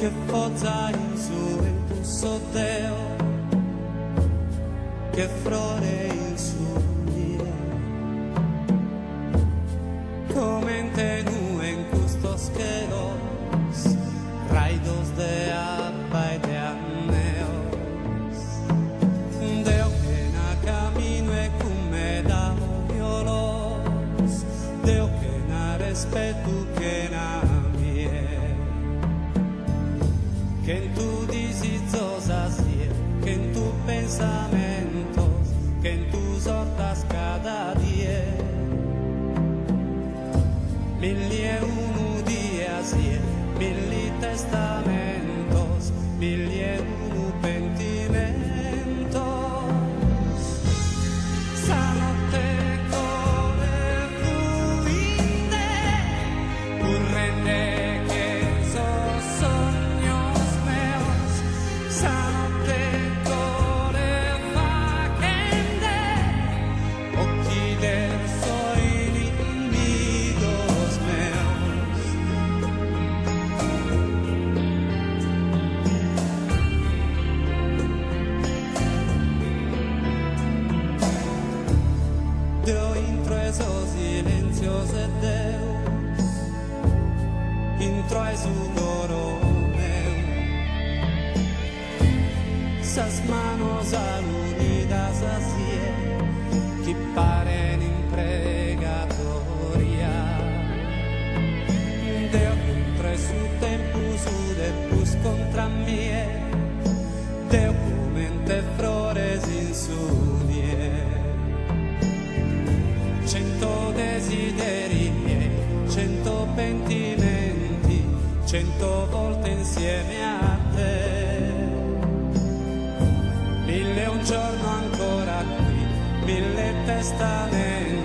che forza in su il tuo Deo, che flore in su Dio, come in tenue in custos queros, raidos de abba y de aneos, Deo que na camino e come da violos, Deo que na respeto que na que en tu disizosas que en tu pensamientos, que en tus hortas cada día, mil y uno días y mil testamentos, mil y uno pentimentos. Sanotte come fluinde, pur rende Deo intro esos silencios de Deus, intro es su coro meu, sas manos unidas así, que paren in pregatoria. Deo intro es su tempus, su depus contra mie, Deo comente flores in su die. 100 desideri miei, 100 pentimenti, 100 volte insieme a te. 1000 un giorno ancora qui, 1000 testamenti.